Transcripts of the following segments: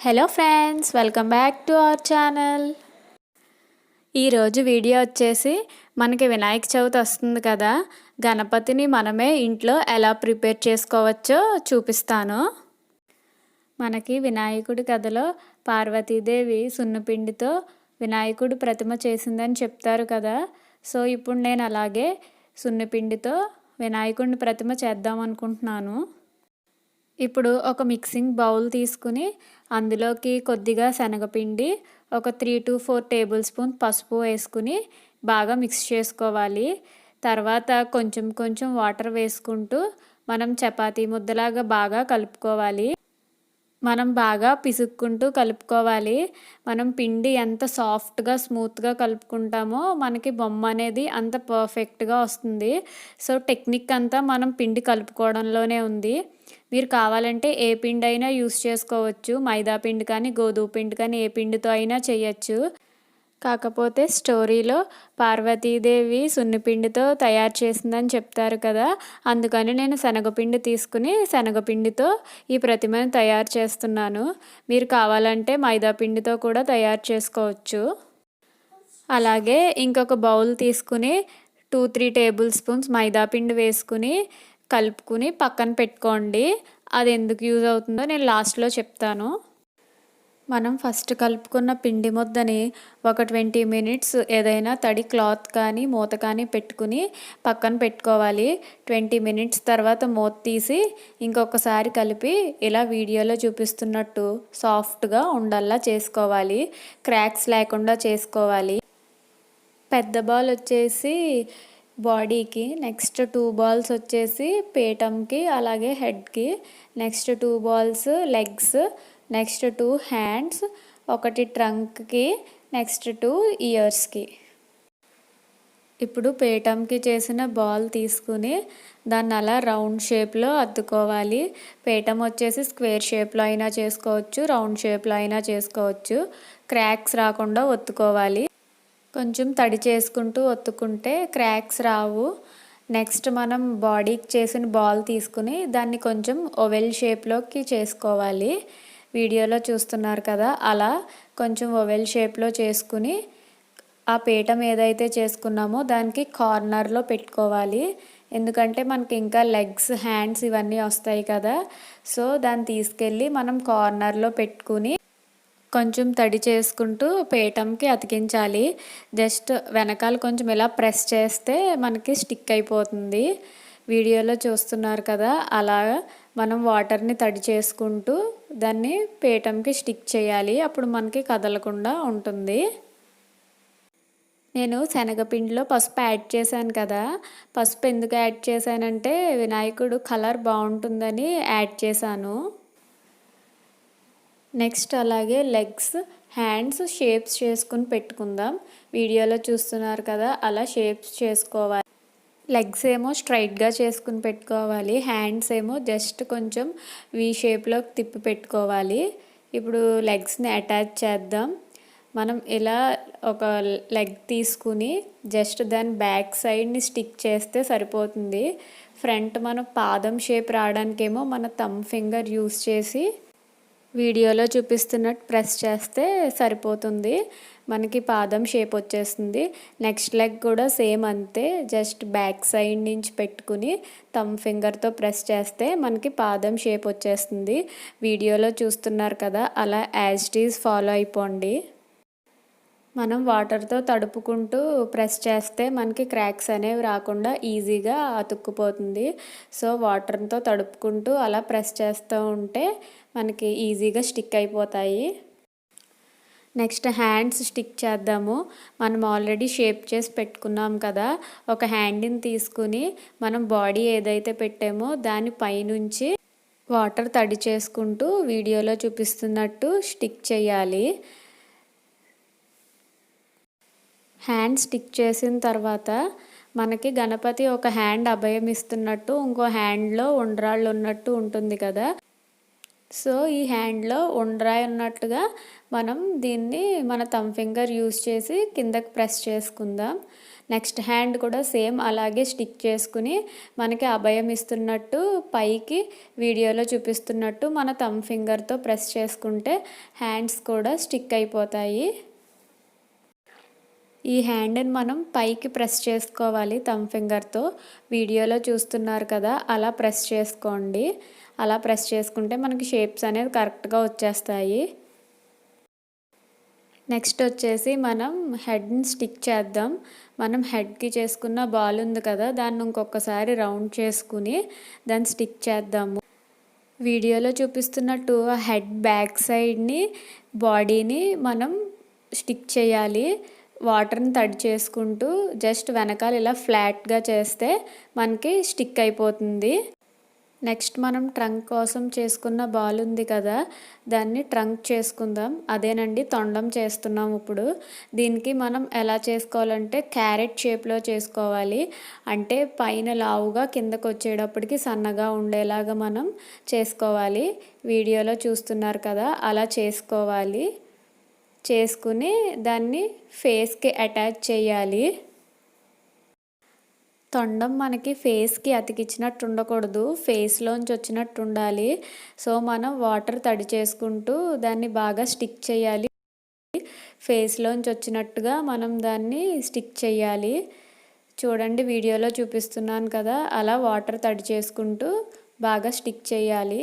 Hello friends, welcome back to our channel. ఈరోజు video వచ్చేసి మనకి వినాయక చవితి వస్తుంది కదా, గణపతిని మనమే ఇంట్లో ఎలా ప్రిపేర్ చేసుకోవచ్చో చూపిస్తాను. మనకి వినాయకుడి కథలో పార్వతీదేవి సున్నపిండితో వినాయకుడి ప్రతిమ చేసిందని చెప్తారు కదా. సో ఇప్పుడు నేను అలాగే సున్నపిండితో వినాయకుడిని ప్రతిమ చేద్దాం అనుకుంటున్నాను. ఇప్పుడు ఒక మిక్సింగ్ బౌల్ తీసుకుని అందులోకి కొద్దిగా శనగపిండి, ఒక 3 to 4 టేబుల్ స్పూన్ పసుపు వేసుకుని బాగా మిక్స్ చేసుకోవాలి. తర్వాత కొంచెం కొంచెం వాటర్ వేసుకుంటూ మనం చపాతీ ముద్దలాగా బాగా కలుపుకోవాలి. మనం బాగా పిసుక్కుంటూ కలుపుకోవాలి. మనం పిండి ఎంత సాఫ్ట్గా స్మూత్గా కలుపుకుంటామో మనకి బొమ్మ అనేది అంత పర్ఫెక్ట్గా వస్తుంది. సో టెక్నిక్ అంతా మనం పిండి కలుపుకోవడంలోనే ఉంది. మీరు కావాలంటే ఏ పిండి అయినా యూస్ చేసుకోవచ్చు. మైదా పిండి కానీ గోధుమ పిండి కానీ ఏ పిండితో అయినా చేయొచ్చు. కాకపోతే స్టోరీలో పార్వతీదేవి సున్నిపిండితో తయారు చేసిందని చెప్తారు కదా, అందుకని నేను శనగపిండి తీసుకుని శనగపిండితో ఈ ప్రతిమను తయారు చేస్తున్నాను. మీరు కావాలంటే మైదా పిండితో కూడా తయారు చేసుకోవచ్చు. అలాగే ఇంకొక బౌల్ తీసుకుని 2-3 టేబుల్ స్పూన్స్ మైదా పిండి వేసుకుని కలుపుకుని పక్కన పెట్టుకోండి. అది ఎందుకు యూజ్ అవుతుందో నేను లాస్ట్లో చెప్తాను. మనం ఫస్ట్ కలుపుకున్న పిండి ముద్దని ఒక 20 మినిట్స్ ఏదైనా తడి క్లాత్ కానీ మూత కానీ పెట్టుకుని పక్కన పెట్టుకోవాలి. 20 మినిట్స్ తర్వాత మూత తీసి ఇంకొకసారి కలిపి ఇలా వీడియోలో చూపిస్తున్నట్టు సాఫ్ట్గా ఉండల్లా చేసుకోవాలి. క్రాక్స్ లేకుండా చేసుకోవాలి. పెద్ద బాల్ వచ్చేసి బాడీకి, నెక్స్ట్ 2 బాల్స్ వచ్చేసి పీఠంకి అలాగే హెడ్కి, next 2 balls legs, next 2 hands, ఒకటి ట్రంక్కి, నెక్స్ట్ 2 ఇయర్స్కి. ఇప్పుడు పీఠంకి చేసిన బాల్ తీసుకుని దాన్ని అలా రౌండ్ షేప్లో అద్దుకోవాలి. పీఠం వచ్చేసి స్క్వేర్ షేప్లో అయినా చేసుకోవచ్చు, రౌండ్ షేప్లో అయినా చేసుకోవచ్చు. క్రాక్స్ రాకుండా ఒత్తుకోవాలి. కొంచెం తడి చేసుకుంటూ ఒత్తుకుంటే క్రాక్స్ రావు. నెక్స్ట్ మనం బాడీకి చేసిన బాల్ తీసుకుని దాన్ని కొంచెం ఓవెల్ షేప్లోకి చేసుకోవాలి. వీడియోలో చూస్తున్నారు కదా, అలా కొంచెం ఓవెల్ షేప్లో చేసుకుని ఆ పీఠం ఏదైతే చేసుకున్నామో దానికి కార్నర్లో పెట్టుకోవాలి. ఎందుకంటే మనకి ఇంకా లెగ్స్, హ్యాండ్స్ ఇవన్నీ వస్తాయి కదా. సో దాన్ని తీసుకెళ్ళి మనం కార్నర్లో పెట్టుకుని కొంచెం తడి చేసుకుంటూ పీఠంకి అతికించాలి. జస్ట్ వెనకాల కొంచెం ఇలా ప్రెస్ చేస్తే మనకి స్టిక్ అయిపోతుంది. వీడియోలో చూస్తున్నారు కదా, అలా మనం వాటర్ని తడి చేసుకుంటూ దాన్ని పీఠంకి స్టిక్ చేయాలి. అప్పుడు మనకి కదలకుండా ఉంటుంది. నేను శనగపిండిలో పసుపు యాడ్ చేశాను కదా, పసుపు ఎందుకు యాడ్ చేశానంటే వినాయకుడు కలర్ బాగుంటుందని యాడ్ చేశాను. నెక్స్ట్ అలాగే లెగ్స్, హ్యాండ్స్ షేప్స్ చేసుకుని పెట్టుకుందాం. వీడియోలో చూస్తున్నారు కదా, అలా షేప్స్ చేసుకోవాలి. లెగ్స్ ఏమో స్ట్రైట్గా చేసుకుని పెట్టుకోవాలి, హ్యాండ్స్ ఏమో జస్ట్ కొంచెం వీ షేప్లో తిప్పి పెట్టుకోవాలి. ఇప్పుడు లెగ్స్ని అటాచ్ చేద్దాం. మనం ఇలా ఒక లెగ్ తీసుకుని జస్ట్ దాని బ్యాక్ సైడ్ని స్టిక్ చేస్తే సరిపోతుంది. ఫ్రంట్ మనం పాదం షేప్ రావడానికేమో మన థంబ్ ఫింగర్ యూస్ చేసి వీడియోలో చూపిస్తున్నట్టు ప్రెస్ చేస్తే సరిపోతుంది. మనకి పాదం షేప్ వచ్చేస్తుంది. నెక్స్ట్ లెగ్ కూడా సేమ్ అంతే, జస్ట్ బ్యాక్ సైడ్ నుంచి పెట్టుకుని థంబ్ ఫింగర్తో ప్రెస్ చేస్తే మనకి పాదం షేప్ వచ్చేస్తుంది. వీడియోలో చూస్తున్నారు కదా, అలా యాజ్ ఇట్ ఈజ్ ఫాలో అయిపోండి. మనం వాటర్తో తడుపుకుంటూ ప్రెస్ చేస్తే మనకి క్రాక్స్ అనేవి రాకుండా ఈజీగా అతుక్కుపోతుంది. సో వాటర్తో తడుపుకుంటూ అలా ప్రెస్ చేస్తూ ఉంటే మనకి ఈజీగా స్టిక్ అయిపోతాయి. నెక్స్ట్ హ్యాండ్స్ స్టిక్ చేద్దాము. మనం ఆల్రెడీ షేప్ చేసి పెట్టుకున్నాం కదా, ఒక హ్యాండ్ని తీసుకుని మనం బాడీ ఏదైతే పెట్టామో దాని పైనుంచి వాటర్ తడి చేసుకుంటూ వీడియోలో చూపిస్తున్నట్టు స్టిక్ చేయాలి. హ్యాండ్ స్టిక్ చేసిన తర్వాత మనకి గణపతి ఒక హ్యాండ్ అభయం ఇస్తున్నట్టు, ఇంకో హ్యాండ్లో ఉండ్రాళ్ళు ఉన్నట్టు ఉంటుంది కదా. సో ఈ హ్యాండ్లో ఉండ్రాయి ఉన్నట్టుగా మనం దీన్ని మన థంబ్ ఫింగర్ యూస్ చేసి కిందకి ప్రెస్ చేసుకుందాం. నెక్స్ట్ హ్యాండ్ కూడా సేమ్ అలాగే స్టిక్ చేసుకుని మనకి అభయం ఇస్తున్నట్టు పైకి వీడియోలో చూపిస్తున్నట్టు మన థంబ్ ఫింగర్తో ప్రెస్ చేసుకుంటే హ్యాండ్స్ కూడా స్టిక్ అయిపోతాయి. ఈ హ్యాండ్ని మనం పైకి ప్రెస్ చేసుకోవాలి థంబ్ ఫింగర్తో. వీడియోలో చూస్తున్నారు కదా, అలా ప్రెస్ చేసుకోండి. అలా ప్రెస్ చేసుకుంటే మనకి షేప్స్ అనేది కరెక్ట్గా వచ్చేస్తాయి. నెక్స్ట్ వచ్చేసి మనం హెడ్ని స్టిక్ చేద్దాం. మనం హెడ్కి చేసుకున్న బాల్ ఉంది కదా, దాన్ని ఇంకొకసారి రౌండ్ చేసుకుని దాన్ని స్టిక్ చేద్దాము. వీడియోలో చూపిస్తున్నట్టు ఆ హెడ్ బ్యాక్ సైడ్ని బాడీని మనం స్టిక్ చేయాలి. వాటర్ని తడి చేసుకుంటూ జస్ట్ వెనకాల ఇలా ఫ్లాట్గా చేస్తే మనకి స్టిక్ అయిపోతుంది. నెక్స్ట్ మనం ట్రంక్ కోసం చేసుకున్న బాల్ ఉంది కదా, దాన్ని ట్రంక్ చేసుకుందాం. అదేనండి తొండం చేస్తున్నాం ఇప్పుడు. దీనికి మనం ఎలా చేసుకోవాలంటే క్యారెట్ షేప్లో చేసుకోవాలి. అంటే పైన లావుగా కిందకు వచ్చేటప్పటికి సన్నగా ఉండేలాగా మనం చేసుకోవాలి. వీడియోలో చూస్తున్నారు కదా, అలా చేసుకోవాలి. చేసుకుని దాన్ని ఫేస్కి అటాచ్ చేయాలి. తొండం మనకి ఫేస్కి అతికిచ్చినట్టు ఉండకూడదు, ఫేస్లోంచి వచ్చినట్టు ఉండాలి. సో మనం వాటర్ తడి చేసుకుంటూ దాన్ని బాగా స్టిక్ చేయాలి. ఫేస్లోంచి వచ్చినట్టుగా మనం దాన్ని స్టిక్ చేయాలి. చూడండి వీడియోలో చూపిస్తున్నాను కదా, అలా వాటర్ తడి చేసుకుంటూ బాగా స్టిక్ చేయాలి.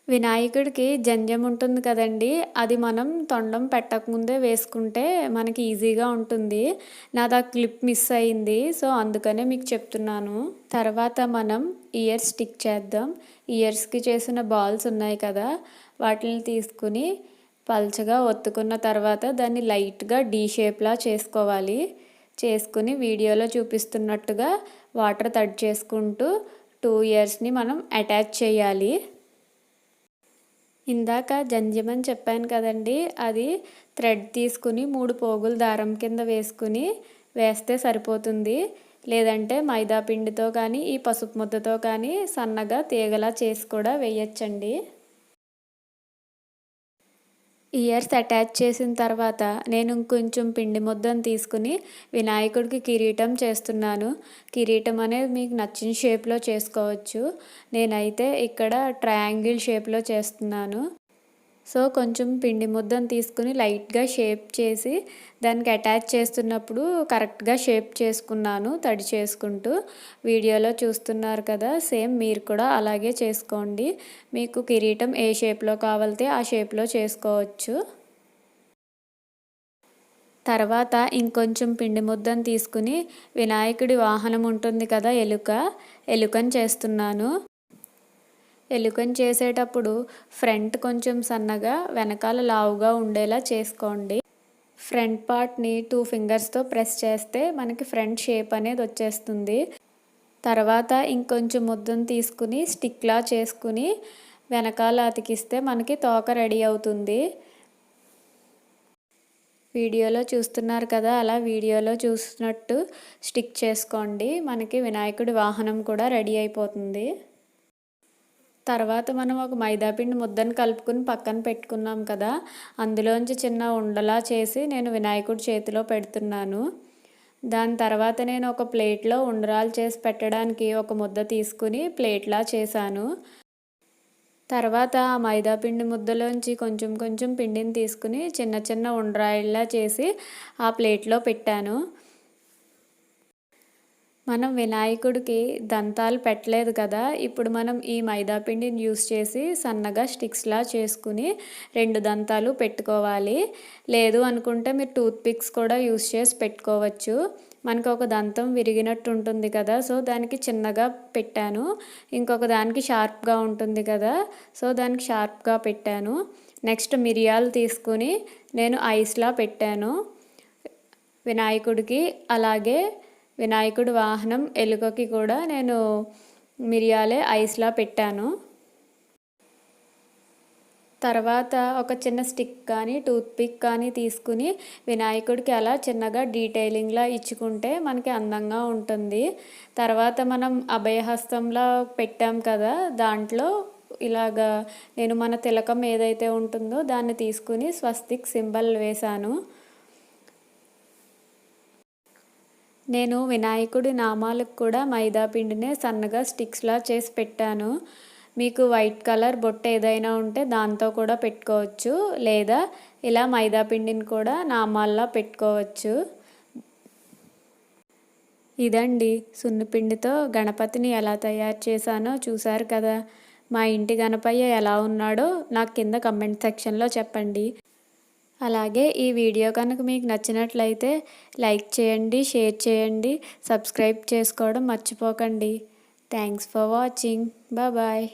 వినాయకుడికి జంజం ఉంటుంది కదండి, అది మనం తొండం పెట్టకముందే వేసుకుంటే మనకి ఈజీగా ఉంటుంది. నాది ఆ క్లిప్ మిస్ అయింది, సో అందుకనే మీకు చెప్తున్నాను. తర్వాత మనం ఇయర్స్ స్టిక్ చేద్దాం. ఇయర్స్కి చేసిన బాల్స్ ఉన్నాయి కదా, వాటిని తీసుకుని పల్చగా ఒత్తుకున్న తర్వాత దాన్ని లైట్గా డీ షేప్లా చేసుకోవాలి. చేసుకుని వీడియోలో చూపిస్తున్నట్టుగా వాటర్ తడి చేసుకుంటూ 2 ఇయర్స్ని మనం అటాచ్ చేయాలి. ఇందాక జంజమని చెప్పాను కదండి, అది థ్రెడ్ తీసుకుని 3 పోగులు దారం కింద వేస్తే సరిపోతుంది. లేదంటే మైదా పిండితో కానీ ఈ పసుపు ముద్దతో కానీ సన్నగా తీగలా చేసి కూడా వేయచ్చండి. ఇయర్స్ అటాచ్ చేసిన తర్వాత నేను ఇంకొంచెం పిండి ముద్దను తీసుకుని వినాయకుడికి కిరీటం చేస్తున్నాను. కిరీటం అనేది మీకు నచ్చిన షేప్లో చేసుకోవచ్చు. నేనైతే ఇక్కడ ట్రయాంగిల్ షేప్లో చేస్తున్నాను. సో కొంచెం పిండి ముద్దను తీసుకుని లైట్గా షేప్ చేసి దానికి అటాచ్ చేస్తున్నప్పుడు కరెక్ట్గా షేప్ చేసుకున్నాను తడి చేసుకుంటూ. వీడియోలో చూస్తున్నారు కదా, సేమ్ మీరు కూడా అలాగే చేసుకోండి. మీకు కిరీటం ఏ షేప్లో కావాలితే ఆ షేప్లో చేసుకోవచ్చు. తర్వాత ఇంకొంచెం పిండి ముద్దను తీసుకుని వినాయకుడి వాహనం ఉంటుంది కదా, ఎలుకని చేస్తున్నాను. ఎలుకని చేసేటప్పుడు ఫ్రంట్ కొంచెం సన్నగా వెనకాల లావుగా ఉండేలా చేసుకోండి. ఫ్రంట్ పార్ట్ని 2 ఫింగర్స్తో ప్రెస్ చేస్తే మనకి ఫ్రంట్ షేప్ అనేది వచ్చేస్తుంది. తర్వాత ఇంకొంచెం ముద్దను తీసుకుని స్టిక్లా చేసుకుని వెనకాల అతికిస్తే మనకి తోక రెడీ అవుతుంది. వీడియోలో చూస్తున్నారు కదా, అలా వీడియోలో చూసినట్టు స్టిక్ చేసుకోండి. మనకి వినాయకుడి వాహనం కూడా రెడీ అయిపోతుంది. తర్వాత మనం ఒక మైదాపిండి ముద్దను కలుపుకుని పక్కన పెట్టుకున్నాం కదా, అందులోంచి చిన్న ఉండలా చేసి నేను వినాయకుడి చేతిలో పెడుతున్నాను. దాని తర్వాత నేను ఒక ప్లేట్లో ఉండ్రాలు చేసి పెట్టడానికి ఒక ముద్ద తీసుకుని ప్లేట్లా చేశాను. తర్వాత ఆ మైదాపిండి ముద్దలోంచి కొంచెం కొంచెం పిండిని తీసుకుని చిన్న చిన్న ఉండ్రాయిల్లా చేసి ఆ ప్లేట్లో పెట్టాను. మనం వినాయకుడికి దంతాలు పెట్టలేదు కదా, ఇప్పుడు మనం ఈ మైదాపిండిని యూస్ చేసి సన్నగా స్టిక్స్లా చేసుకుని 2 దంతాలు పెట్టుకోవాలి. లేదు అనుకుంటే మీరు టూత్ పిక్స్ కూడా యూస్ చేసి పెట్టుకోవచ్చు. మనకు ఒక దంతం విరిగినట్టు ఉంటుంది కదా, సో దానికి చిన్నగా పెట్టాను. ఇంకొక దానికి షార్ప్గా ఉంటుంది కదా, సో దానికి షార్ప్గా పెట్టాను. నెక్స్ట్ మిరియాలు తీసుకుని నేను ఐస్లా పెట్టాను వినాయకుడికి. అలాగే వినాయకుడి వాహనం ఎలుకకి కూడా నేను మిరియాలే ఐస్లా పెట్టాను. తర్వాత ఒక చిన్న స్టిక్ కానీ టూత్ పిక్ కానీ తీసుకుని వినాయకుడికి అలా చిన్నగా డీటెయిలింగ్లా ఇచ్చుకుంటే మనకి అందంగా ఉంటుంది. తర్వాత మనం అభయహస్తంలా పెట్టాం కదా, దాంట్లో ఇలాగా నేను మన తిలకం ఏదైతే ఉంటుందో దాన్ని తీసుకుని స్వస్తిక్ సింబల్ వేశాను. నేను వినాయకుడి నామాలకు కూడా మైదా పిండినే సన్నగా స్టిక్స్లా చేసి పెట్టాను. మీకు వైట్ కలర్ బొట్టు ఏదైనా ఉంటే దాంతో కూడా పెట్టుకోవచ్చు, లేదా ఇలా మైదా పిండిని కూడా నామాల్లా పెట్టుకోవచ్చు. ఇదండి సున్నిపిండితో గణపతిని ఎలా తయారు చేశానో చూశారు కదా. మా ఇంటి గణపయ్య ఎలా ఉన్నాడో నాకు కింద కమెంట్ సెక్షన్లో చెప్పండి. అలాగే ఈ వీడియో కనుక మీకు నచ్చినట్లయితే లైక్ చేయండి, షేర్ చేయండి, సబ్స్క్రైబ్ చేసుకోవడం మర్చిపోకండి. Thanks for watching. బాయ్.